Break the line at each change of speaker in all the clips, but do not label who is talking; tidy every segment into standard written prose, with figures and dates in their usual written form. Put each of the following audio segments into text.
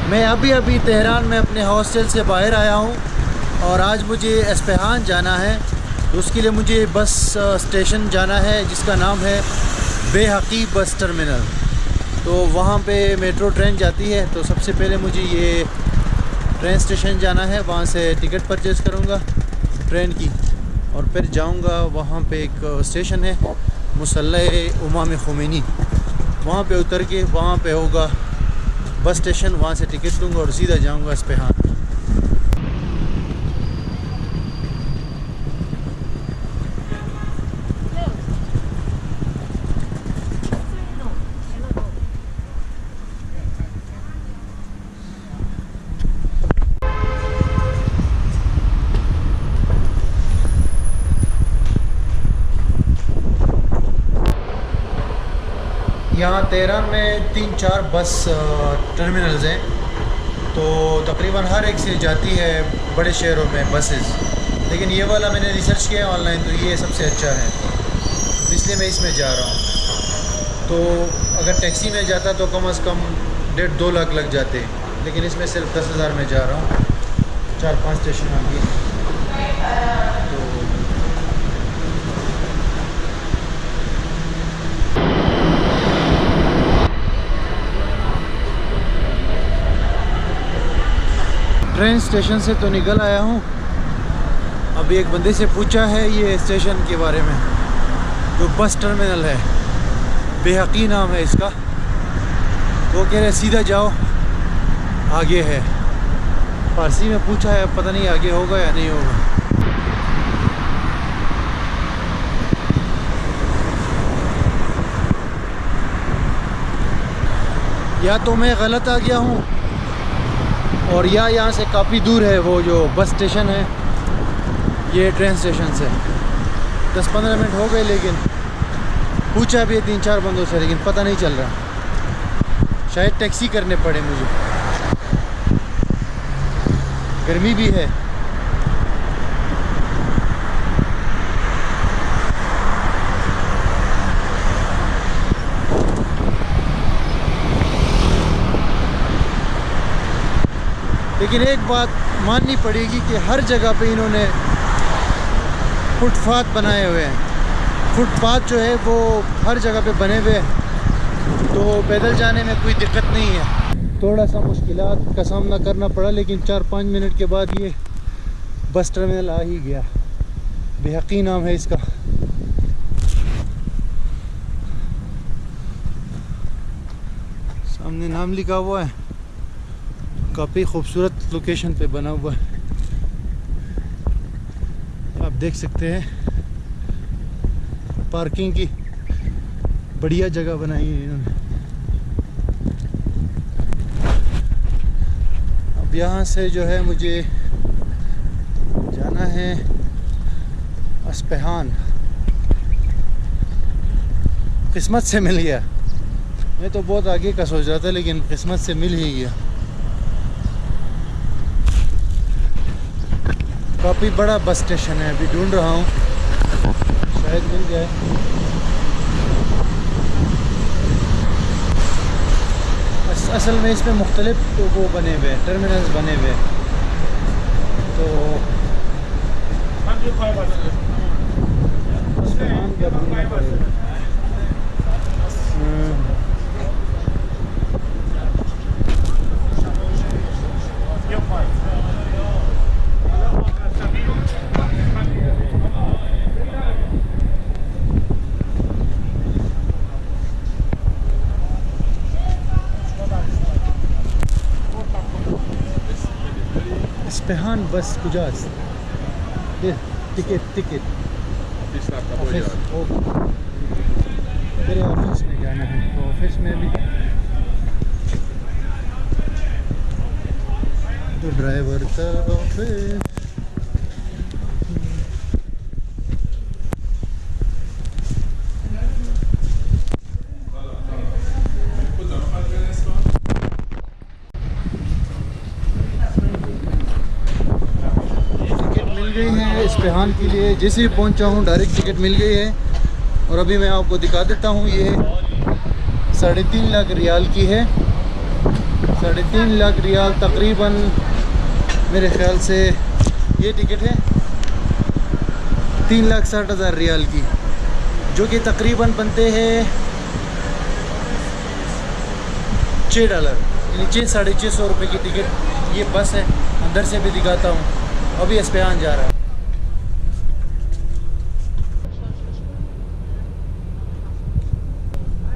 मैं अभी तेहरान में अपने हॉस्टल से बाहर आया हूँ और आज मुझे एस्पेहान जाना है। तो उसके लिए मुझे बस स्टेशन जाना है जिसका नाम है बेहकी बस टर्मिनल। तो वहाँ पे मेट्रो ट्रेन जाती है। तो सबसे पहले मुझे ये ट्रेन स्टेशन जाना है, वहाँ से टिकट परचेज़ करूँगा ट्रेन की और फिर जाऊँगा। वहाँ पे एक स्टेशन है मुसल्लह इमाम खुमैनी, वहाँ पे उतर के वहाँ पे होगा बस स्टेशन, वहाँ से टिकट लूँगा और सीधा जाऊँगा एस्पेहान। यहाँ तेहरान में 3-4 बस टर्मिनल्स हैं। तो तकरीबन हर एक से जाती है बड़े शहरों में बसेस, लेकिन ये वाला मैंने रिसर्च किया ऑनलाइन तो ये सबसे अच्छा है, इसलिए मैं इसमें जा रहा हूँ। तो अगर टैक्सी में जाता तो कम से कम 1.5-2 लाख लग जाते, लेकिन इसमें सिर्फ 10,000 में जा रहा हूँ। 4-5 स्टेशन आगे। तो ट्रेन स्टेशन से तो निकल आया हूँ। अभी एक बंदे से पूछा है ये स्टेशन के बारे में, जो बस टर्मिनल है, बेहकी नाम है इसका। वो कह रहे सीधा जाओ आगे है। फारसी में पूछा है, पता नहीं आगे होगा या नहीं होगा। या तो मैं गलत आ गया हूँ और या यहाँ से काफ़ी दूर है वो जो बस स्टेशन है ये ट्रेन स्टेशन से। 10-15 मिनट हो गए, लेकिन पूछा भी 3-4 बंदों से, लेकिन पता नहीं चल रहा। शायद टैक्सी करने पड़े मुझे, गर्मी भी है। लेकिन एक बात माननी पड़ेगी कि हर जगह पे इन्होंने फुटपाथ बनाए हुए हैं। फुटपाथ जो है वो हर जगह पे बने हुए हैं, तो पैदल जाने में कोई दिक्कत नहीं है। थोड़ा सा मुश्किलात का सामना करना पड़ा, लेकिन 4-5 मिनट के बाद ये बस टर्मिनल आ ही गया। बेहकी नाम है इसका। सामने नाम लिखा हुआ है, काफ़ी खूबसूरत लोकेशन पे बना हुआ है, आप देख सकते हैं। पार्किंग की बढ़िया जगह बनाई है इन्होंने। अब यहाँ से जो है मुझे जाना है एस्पेहान। किस्मत से मिल गया। मैं तो बहुत आगे का सोच रहा था, लेकिन किस्मत से मिल ही गया। काफ़ी बड़ा बस स्टेशन है, अभी ढूंढ रहा हूँ, शायद मिल जाए। असल में इसमें मुख्तलिफ वो बने हुए हैं, टर्मिनल्स बने हुए हैं। तो एस्पेहान बस कुजास टिकट ऑफिस, मेरे ऑफिस में जाना है। तो ऑफिस में भी तो ड्राइवर का ऑफिस। एस्पेहान के लिए जैसे ही पहुंचा हूं डायरेक्ट टिकट मिल गई है। और अभी मैं आपको दिखा देता हूं, ये 3.5 लाख रियाल की है। 3.5 लाख रियाल तकरीबन, मेरे ख्याल से ये टिकट है 3,60,000 रियाल की, जो कि तकरीबन बनते हैं $6, यानी 600-650 रुपये की टिकट। ये बस है, अंदर से भी दिखाता हूँ। अभी एस्पेहान जा रहा है।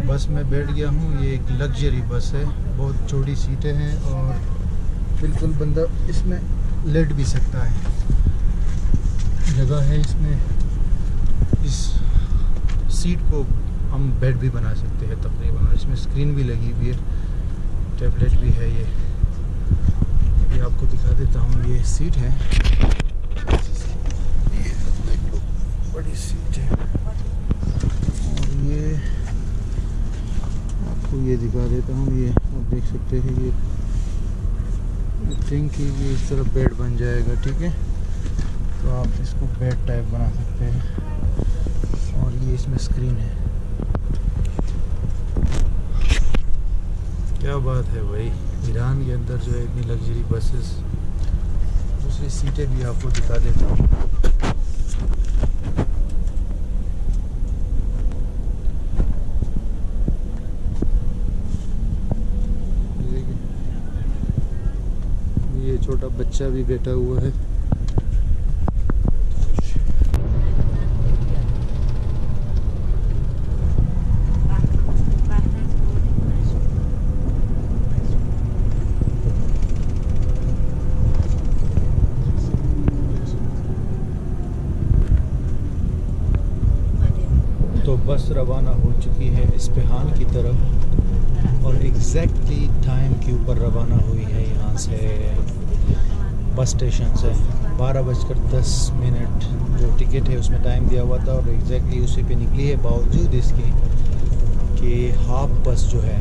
बस में बैठ गया हूँ। ये एक लग्जरी बस है, बहुत चौड़ी सीटें हैं और बिल्कुल बंदा इसमें लेट भी सकता है, जगह है इसमें। इस सीट को हम बेड भी बना सकते हैं तकरीबन, और इसमें स्क्रीन भी लगी हुई है, टैबलेट भी है। ये आपको दिखा देता हूँ। ये सीट है, ये बड़ी सीट है, और ये आपको ये दिखा देता हूँ। ये आप देख सकते हैं, ये थिंक कि ये इस तरह बेड बन जाएगा, ठीक है। तो आप इसको बेड टाइप बना सकते हैं, और ये इसमें स्क्रीन है। क्या बात है भाई, ईरान के अंदर जो है इतनी लग्जरी बसेस। दूसरी सीटें भी आपको दिखा देता हूँ। ये छोटा बच्चा भी बैठा हुआ है। तो बस रवाना हो चुकी है इस्पेहान की तरफ, और एग्जैक्टली टाइम के ऊपर रवाना हुई है यहाँ से, बस स्टेशन से। 12:10 जो टिकट है उसमें टाइम दिया हुआ था, और एग्जैक्टली उसी पे निकली है, बावजूद इसके कि हाफ बस जो है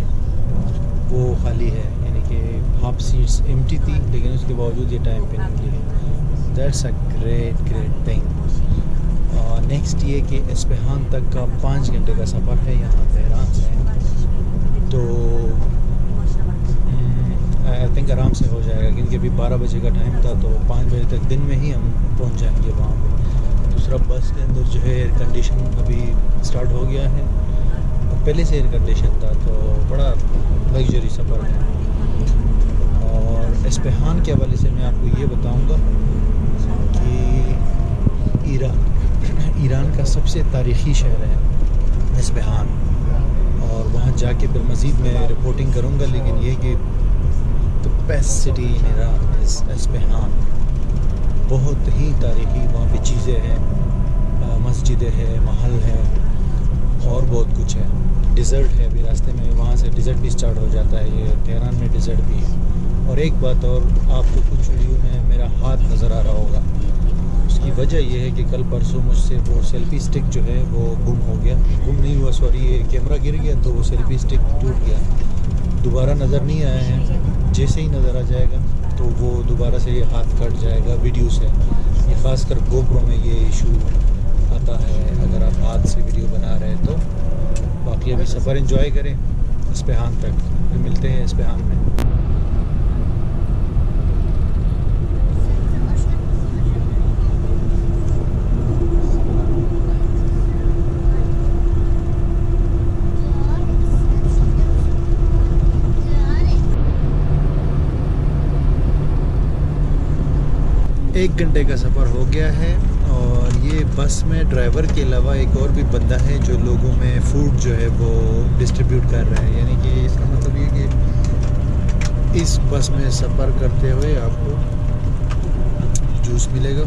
वो खाली है, यानी कि हाफ सीट्स एम्प्टी थी, लेकिन उसके बावजूद ये टाइम पे निकली है। That's a great thing. Next ये कि इस्पेहान तक का 5 घंटे का सफ़र है यहाँ तेहरान से, तो आई थिंक आराम से हो जाएगा, क्योंकि अभी 12 बजे का टाइम था, तो 5 बजे तक दिन में ही हम पहुँच जाएंगे वहाँ पे। दूसरा, बस के अंदर जो है एयर कंडीशन अभी स्टार्ट हो गया है, और पहले से एयर कंडीशन था, तो बड़ा लग्जरी सफ़र है। और इस्पेहान के हवाले से मैं आपको ये बताऊँगा कि ईरान का सबसे तारीख़ी शहर है इस्पेहान, और वहाँ जाके फिर मज़ीद मैं रिपोर्टिंग करूँगा। लेकिन ये कि the best city in Iran is Isfahan. बहुत ही तारीख़ी वहाँ पे चीज़ें हैं, मस्जिदें हैं, महल है, और बहुत कुछ है। डिज़र्ट है अभी रास्ते में, वहाँ से डिज़र्ट भी स्टार्ट हो जाता है। ये तेहरान में डिज़र्ट भी है। और एक बात और, आपको कुछ वीडियो में मेरा हाथ नज़र आ रहा होगा, उसकी वजह यह है कि कल परसों मुझसे वो सेल्फ़ी स्टिक जो है वो गुम हो गया। गुम नहीं हुआ, सॉरी, ये कैमरा गिर गया, तो वो सेल्फ़ी स्टिक टूट गया। दोबारा नज़र नहीं आया है। जैसे ही नज़र आ जाएगा तो वो दोबारा से ये हाथ कट जाएगा वीडियो से। ये ख़ासकर गोप्रो में ये इशू आता है अगर आप हाथ से वीडियो बना रहे हैं तो। बाकी अभी सफ़र एंजॉय करें इस्पेहान तक, फिर मिलते हैं इस्पेहान में। एक घंटे का सफ़र हो गया है, और ये बस में ड्राइवर के अलावा एक और भी बंदा है जो लोगों में फ़ूड जो है वो डिस्ट्रीब्यूट कर रहा है। यानी कि इसका मतलब ये कि इस बस में सफ़र करते हुए आपको जूस मिलेगा,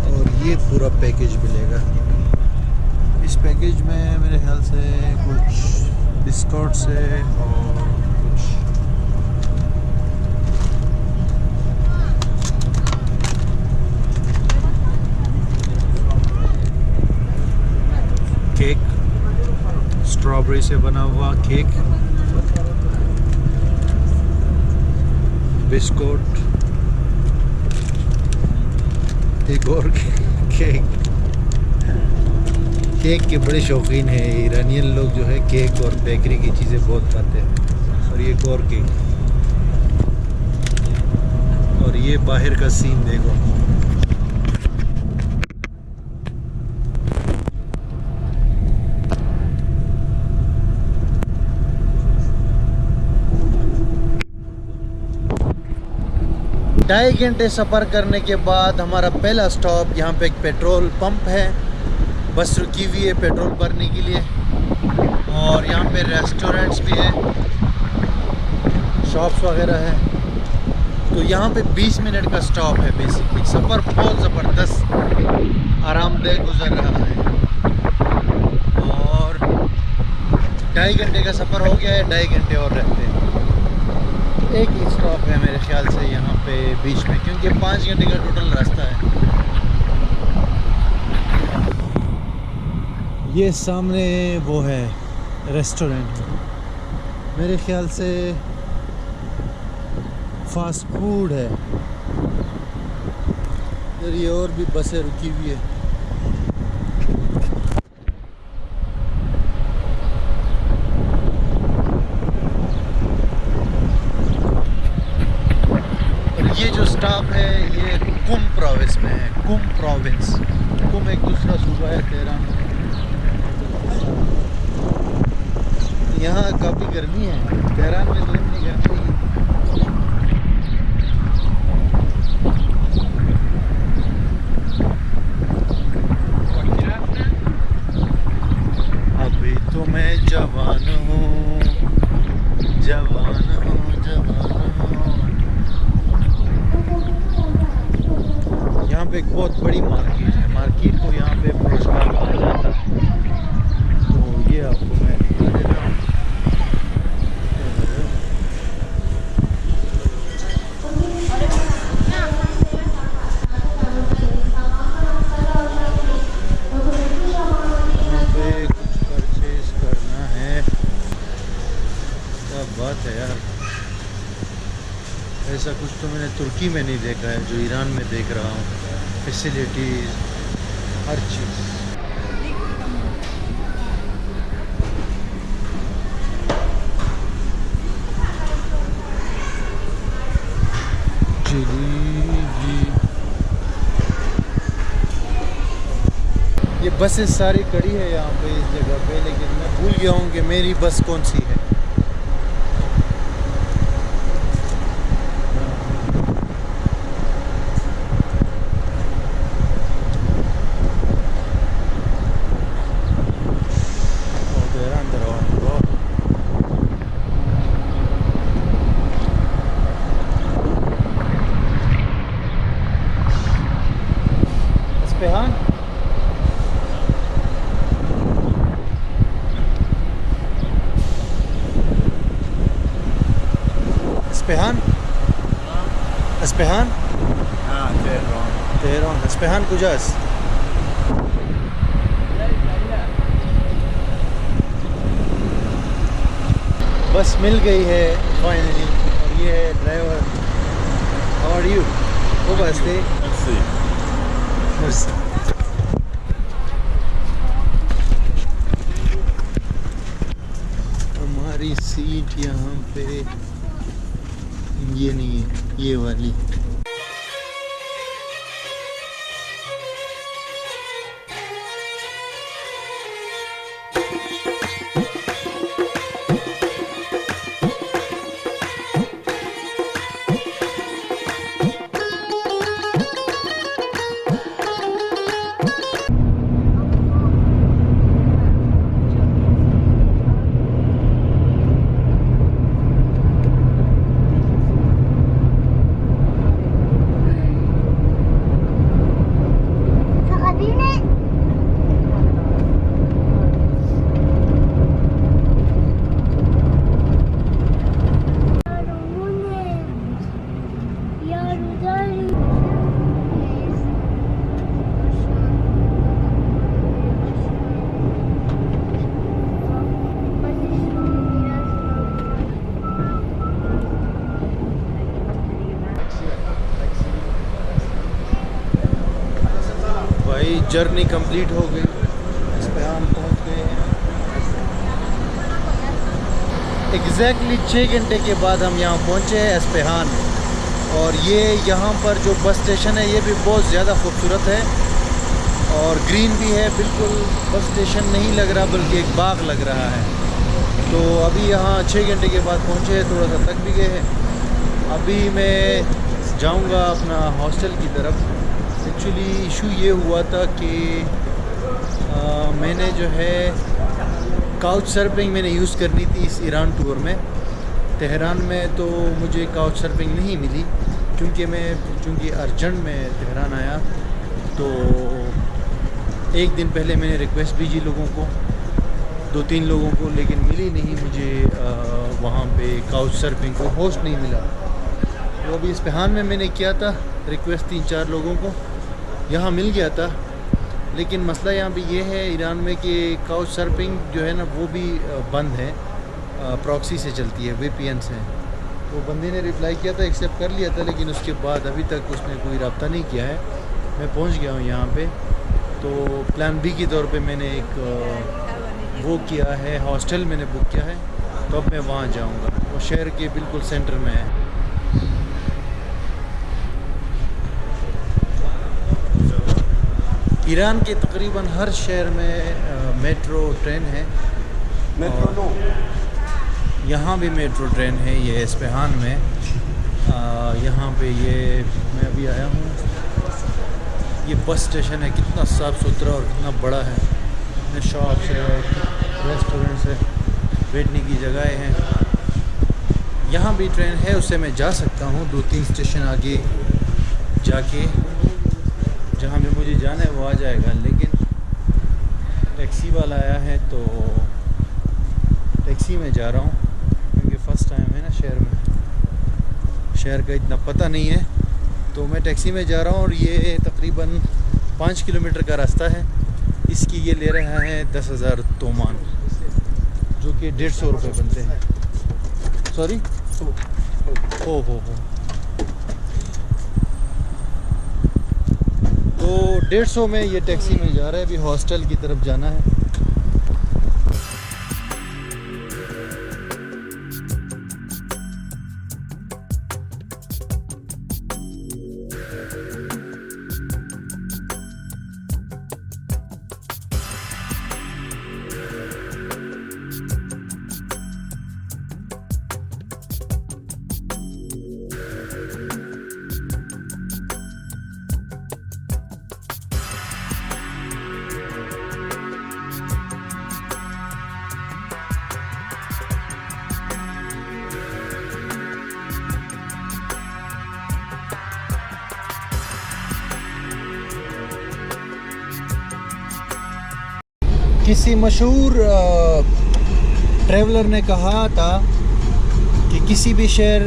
और ये पूरा पैकेज मिलेगा। इस पैकेज में मेरे ख्याल से कुछ बिस्कुट्स है, और कुछ केक, स्ट्रॉबेरी से बना हुआ केक, बिस्कुट, एक और केक। केक के बड़े शौकीन हैं ईरानियन लोग, जो है केक और बेकरी की चीज़ें बहुत खाते हैं। और ये गोरके, और ये बाहर का सीन देखो। ढाई घंटे सफ़र करने के बाद हमारा पहला स्टॉप, यहाँ पे एक पेट्रोल पंप है। बस रुकी हुई है पेट्रोल भरने के लिए, और यहाँ पे रेस्टोरेंट्स भी है, शॉप्स वगैरह है। तो यहाँ पे 20 मिनट का स्टॉप है। बेसिकली सफ़र बहुत ज़बरदस्त आरामदेह गुजर रहा है, और 2.5 घंटे का सफ़र हो गया है। 2.5 घंटे और रहते हैं। एक ही स्टॉप है मेरे ख्याल से यहाँ पे बीच में, क्योंकि 5 घंटे का टोटल रास्ता है। ये सामने वो है रेस्टोरेंट, मेरे ख्याल से फास्ट फूड है। इधर ये और भी बसें रुकी हुई है। ये जो स्टॉप है ये कुम प्रोविंस में है। कुम प्रोविंस, कुम एक दूसरा सूबा है तेहरान में। यहाँ काफ़ी गर्मी है, तेहरान में तो इतनी गर्मी नहीं। अभी तो मैं जवान हूँ, जवान हूँ, जवान हूँ। यहाँ पे एक बहुत बड़ी मार्केट है। मार्केट को यहाँ पे पुरस्कार कहा जाता है। तो ये आपको मैं दिखा देता हूँ। यहाँ पे कुछ परचेज करना है। क्या बात है यार, ऐसा कुछ तो मैंने तुर्की में नहीं देखा है जो ईरान में देख रहा हूँ। फैसिलिटीज़, हर चीज़। ये बसें सारी खड़ी है यहाँ पे इस जगह पे, लेकिन मैं भूल गया हूँ कि मेरी बस कौन सी है। Isfahan, Isfahan, Isfahan, Tehran, Isfahan कुजास। बस मिल गई है फाइनली, और ये है ड्राइवर। How are you? वो बस थे। हमारी सीट यहाँ पे ये नहीं है, ये वाली। जर्नी कंप्लीट हो गई, इस पे हम पहुंच गए हैं। 2 एग्जैक्टली 6 घंटे के बाद हम यहाँ पहुँचे हैं एस्पेहान। और ये यहाँ पर जो बस स्टेशन है ये भी बहुत ज़्यादा खूबसूरत है और ग्रीन भी है, बिल्कुल बस स्टेशन नहीं लग रहा बल्कि एक बाग लग रहा है। तो अभी यहाँ 6 घंटे के बाद पहुँचे हैं, थोड़ा सा थक भी गए हैं। अभी मैं जाऊँगा अपना हॉस्टल की तरफ। एक्चुअली इशू ये हुआ था कि मैंने जो है काउच सर्फिंग मैंने यूज़ करनी थी इस ईरान टूर में। तेहरान में तो मुझे काउच सर्फिंग नहीं मिली क्योंकि अर्जेंट में तेहरान आया। तो एक दिन पहले मैंने रिक्वेस्ट भेजी लोगों को, 2-3 लोगों को, लेकिन मिली नहीं मुझे वहाँ पे काउच सर्फिंग को होस्ट नहीं मिला। तो अभी इस्पेहान में मैंने किया था रिक्वेस्ट 3-4 लोगों को, यहाँ मिल गया था। लेकिन मसला यहाँ पे ये है ईरान में कि काउच सर्फिंग जो है ना वो भी बंद है, प्रॉक्सी से चलती है, VPN से। तो बंदे ने रिप्लाई किया था, एक्सेप्ट कर लिया था, लेकिन उसके बाद अभी तक उसने कोई रब्ता नहीं किया है। मैं पहुँच गया हूँ यहाँ पे। तो प्लान बी के तौर पे मैंने एक वो किया है, हॉस्टल मैंने बुक किया है। तो अब मैं वहाँ जाऊँगा, वो शहर के बिल्कुल सेंटर में है। ईरान के तकरीबन हर शहर में मेट्रो ट्रेन है।
मेट्रो नो,
यहाँ भी मेट्रो ट्रेन है। ये इस्पेहान में यहाँ पे ये मैं अभी आया हूँ। ये बस स्टेशन है, कितना साफ़ सुथरा और कितना बड़ा है। इतने शॉप्स है, रेस्टोरेंट्स है, बैठने की जगह हैं। यहाँ भी ट्रेन है, उससे मैं जा सकता हूँ 2-3 स्टेशन आगे जाके, जहाँ पे मुझे जाना है वो आ जाएगा। लेकिन टैक्सी वाला आया है तो टैक्सी में जा रहा हूँ क्योंकि फ़र्स्ट टाइम है ना शहर में, शहर का इतना पता नहीं है। तो मैं टैक्सी में जा रहा हूँ और ये तकरीबन 5 किलोमीटर का रास्ता है। इसकी ये ले रहा है 10,000 तोमान, जो कि 150 रुपये बनते हैं। सॉरी, हो। तो 150 में ये टैक्सी में जा रहा है। अभी हॉस्टल की तरफ जाना है। किसी मशहूर ट्रैवलर ने कहा था कि किसी भी शहर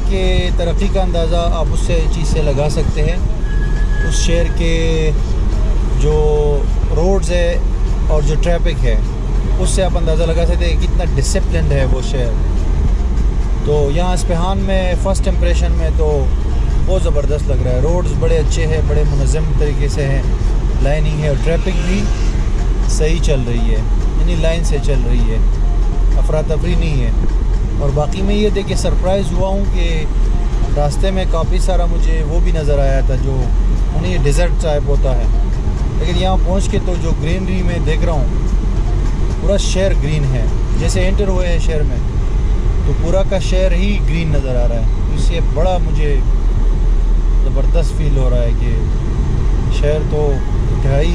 के तरक्की का अंदाज़ा आप उससे चीज़ से लगा सकते हैं। उस शहर के जो रोड्स है और जो ट्रैफिक है उससे आप अंदाज़ा लगा सकते हैं कितना डिसिप्लिन्ड है वो शहर। तो यहाँ इस्पेहान में फ़र्स्ट इम्प्रेशन में तो बहुत ज़बरदस्त लग रहा है। रोड्स बड़े अच्छे हैं, बड़े मुनज़्ज़म तरीके से हैं, लाइनिंग है, और ट्रैफिक भी सही चल रही है, यानी लाइन से चल रही है, अफरा तफरी नहीं है। और बाकी मैं ये देख के सरप्राइज़ हुआ हूँ कि रास्ते में काफ़ी सारा मुझे वो भी नज़र आया था जो यानी डिज़र्ट टाइप होता है। लेकिन यहाँ पहुँच के तो जो ग्रीनरी में देख रहा हूँ, पूरा शहर ग्रीन है। जैसे एंटर हुए हैं शहर में तो पूरा का शहर ही ग्रीन नज़र आ रहा है। इससे बड़ा मुझे ज़बरदस्त फील हो रहा है कि शहर तो इंतहाई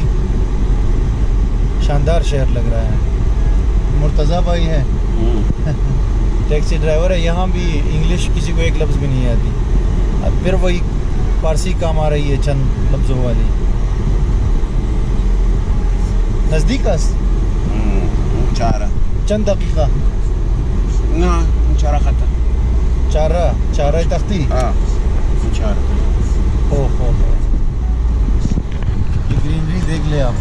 शानदार शहर लग रहा है। मुर्तज़ा भाई है टैक्सी ड्राइवर है। यहाँ भी इंग्लिश किसी को एक लफ्ज़ भी नहीं आती। अब फिर वही फारसी काम आ रही है चंद लफ्ज़ों वाली। नज़दीक चंद दकीक़ा
ना चारा खाता
चारा तख्ती। हो ये ग्रीनरी देख ले आप।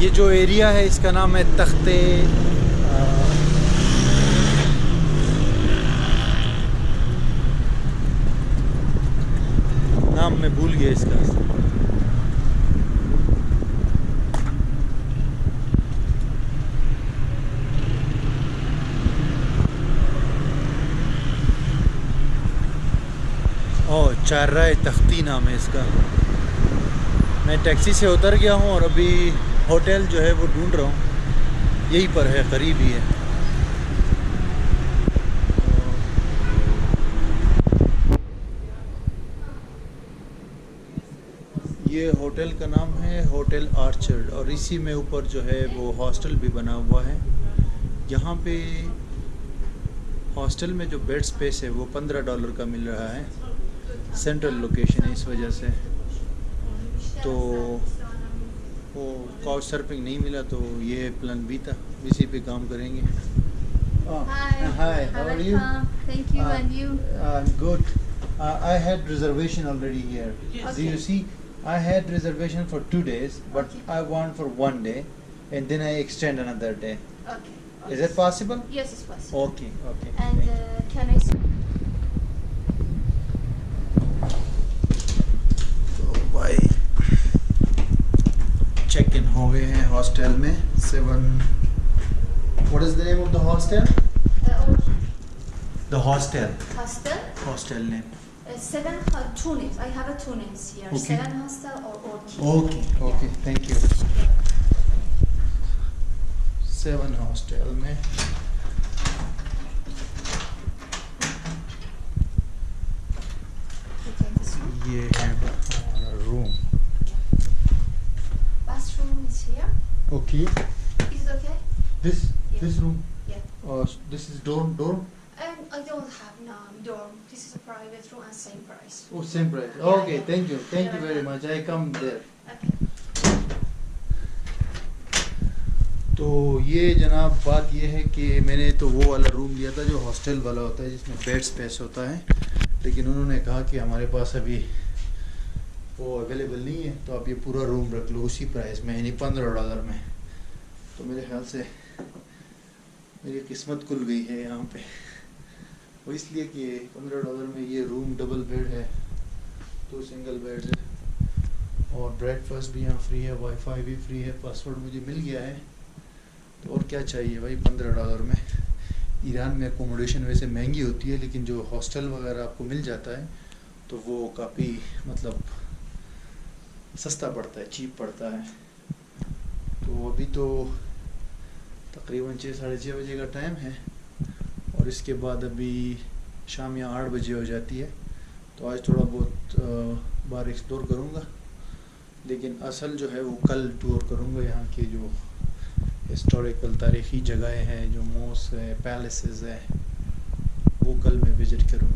ये जो एरिया है इसका नाम है तख्ते नाम मैं भूल गया इसका। ओह, चार्राए तख्ती नाम है इसका। मैं टैक्सी से उतर गया हूँ और अभी होटल जो है वो ढूंढ रहा हूँ, यहीं पर है, करीब ही है। ये होटल का नाम है होटल आर्चर्ड और इसी में ऊपर जो है वो हॉस्टल भी बना हुआ है। यहाँ पे हॉस्टल में जो बेड स्पेस है वो $15 का मिल रहा है। सेंट्रल लोकेशन है इस वजह से, तो वो काउच सर्फिंग नहीं मिला तो ये प्लान बी था, इसी पे काम करेंगे।
Hi,
how are you?
Thank you, and you?
I'm good. I had reservation already here.
Yes.
Do you see? I had reservation for 2 days, but
Okay.
I want for 1 day, and then I extend another day.
Okay.
Is it possible?
Yes, it's possible.
Okay, okay.
And can I see?
तो भाई check in हो गए हैं hostel में। 7 What is the name of the hostel?
Or
The hostel.
hostel?
Hostel name.
7 two names. I have 2 names here.
Okay.
7 hostel or Orchid.
Okay, okay, thank you. 7 hostel में
You take this one.
ये है हमारा room.
Bathroom is here.
Okay.
Is it okay?
This room.
Yeah.
This is dorm.
And I don't have no dorm. This is a private room and same price.
Oh, same price.
Yeah,
Okay,
yeah.
thank you very much. I come there.
Okay.
तो ये जनाब बात ये है कि मैंने तो वो वाला रूम लिया था जो हॉस्टल वाला होता है जिसमें बेड स्पेस होता है, लेकिन उन्होंने कहा कि हमारे पास अभी वो अवेलेबल नहीं है, तो आप ये पूरा रूम रख लो उसी प्राइस में, यानी $15 में। तो मेरे ख्याल से मेरी किस्मत खुल गई है यहाँ पे, वो इसलिए कि $15 में ये रूम डबल बेड है, 2 सिंगल बेड है और ब्रेकफास्ट भी यहाँ फ्री है, वाईफाई भी फ्री है, पासवर्ड मुझे मिल गया है, तो और क्या चाहिए भाई $15 में। ईरान में अकोमोडेशन वैसे महंगी होती है, लेकिन जो हॉस्टल वगैरह आपको मिल जाता है तो वो काफ़ी मतलब सस्ता पड़ता है, चीप पड़ता है। तो अभी तो तकरीबन 6 साढ़े 6 बजे का टाइम है और इसके बाद अभी शाम या 8 बजे हो जाती है, तो आज थोड़ा बहुत बार एक्सप्लोर करूँगा, लेकिन असल जो है वो कल टूर करूँगा। यहाँ के जो हिस्टोरिकल तारीख़ी जगहें हैं, जो मॉस्क है, पैलेसेस है, वो कल मैं विज़िट करूँगा।